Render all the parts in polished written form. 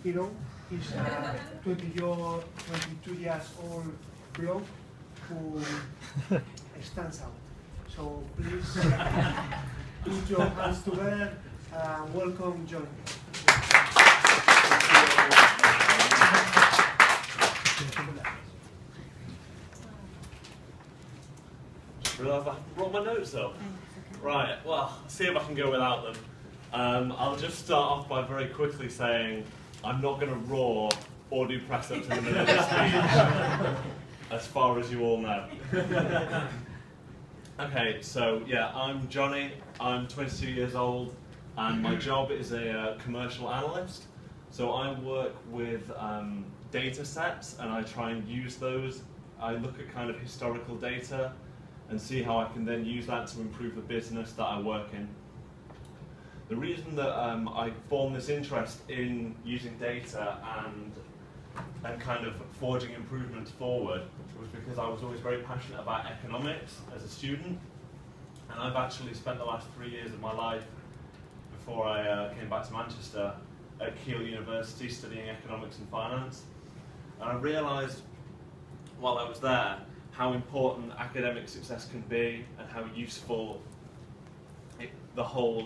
Hero is a 22 years old bloke who stands out. So please put your hands together and welcome Johnny. Realised I haven't brought my notes up. Right, well, see if I can go without them. I'll just start off by very quickly saying I'm not going to roar or do press-ups in the middle of this speech, as far as you all know. Okay, so yeah, I'm Johnny, I'm 22 years old, and my job is a commercial analyst. So I work with data sets, and I try and use those. I look at kind of historical data and see how I can then use that to improve the business that I work in. The reason that I formed this interest in using data and kind of forging improvements forward was because I was always very passionate about economics as a student, and I've actually spent the last 3 years of my life before I came back to Manchester at Keele University studying economics and finance, and I realised while I was there how important academic success can be and how useful the whole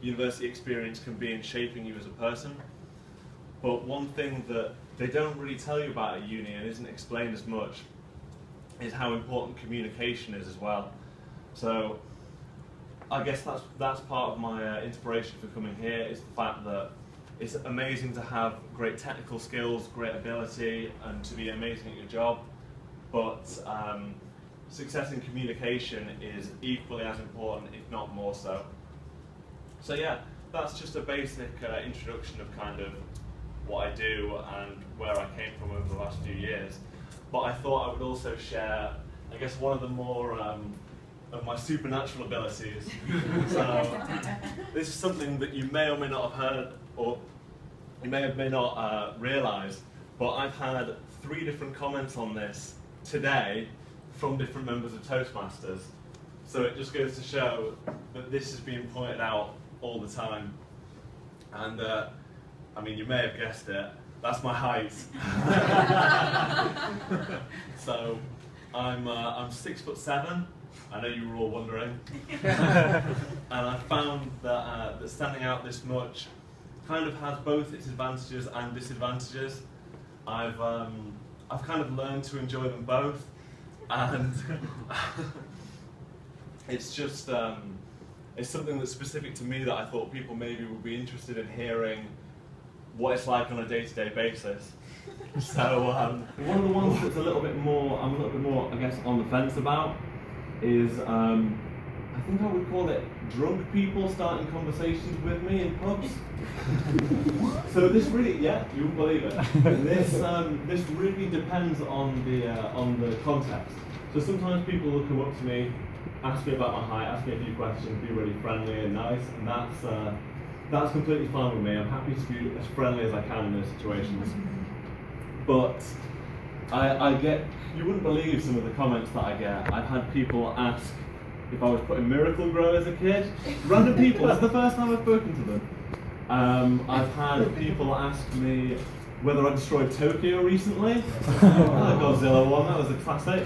university experience can be in shaping you as a person. But one thing that they don't really tell you about at uni and isn't explained as much is how important communication is as well. So I guess that's part of my inspiration for coming here, is the fact that it's amazing to have great technical skills, great ability, and to be amazing at your job. But success in communication is equally as important, if not more so. So yeah, that's just a basic introduction of kind of what I do and where I came from over the last few years. But I thought I would also share, I guess, one of the more of my supernatural abilities. So this is something that you may or may not have heard, or you may or may not realise, but I've had 3 different comments on this today from different members of Toastmasters. So it just goes to show that this is being pointed out all the time. And I mean, you may have guessed it, that's my height. So I'm 6'7". I know you were all wondering. And I found that standing out this much kind of has both its advantages and disadvantages. I've kind of learned to enjoy them both, and it's just it's something that's specific to me that I thought people maybe would be interested in hearing what it's like on a day-to-day basis. So one of the ones that's I'm a little bit more, I guess, on the fence about is I think I would call it drunk people starting conversations with me in pubs. So this really, yeah, you wouldn't believe it. This really depends on the context. So sometimes people will come up to me, ask me about my height, ask me a few questions, be really friendly and nice, and that's completely fine with me. I'm happy to be as friendly as I can in those situations. But I get, you wouldn't believe some of the comments that I get. I've had people ask if I was putting Miracle Grow as a kid. Random people, it's the first time I've spoken to them. I've had people ask me whether I destroyed Tokyo recently. The Godzilla one, that was a classic.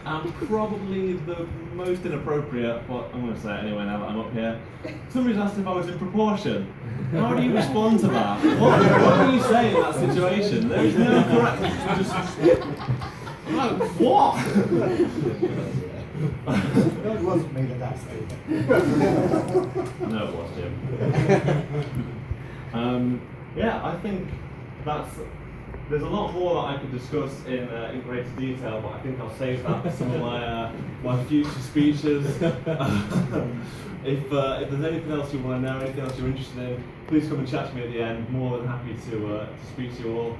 And probably the most inappropriate, but I'm going to say it anyway now that I'm up here. Somebody's asked if I was in proportion. How do you respond to that? What do you say in that situation? There is no correct. Like, what? It wasn't me that asked you. No, it was Jim. Yeah, I think there's a lot more that I could discuss in greater detail, but I think I'll save that for some of my future speeches. If there's anything else you want to know, anything else you're interested in, please come and chat to me at the end. More than happy to speak to you all.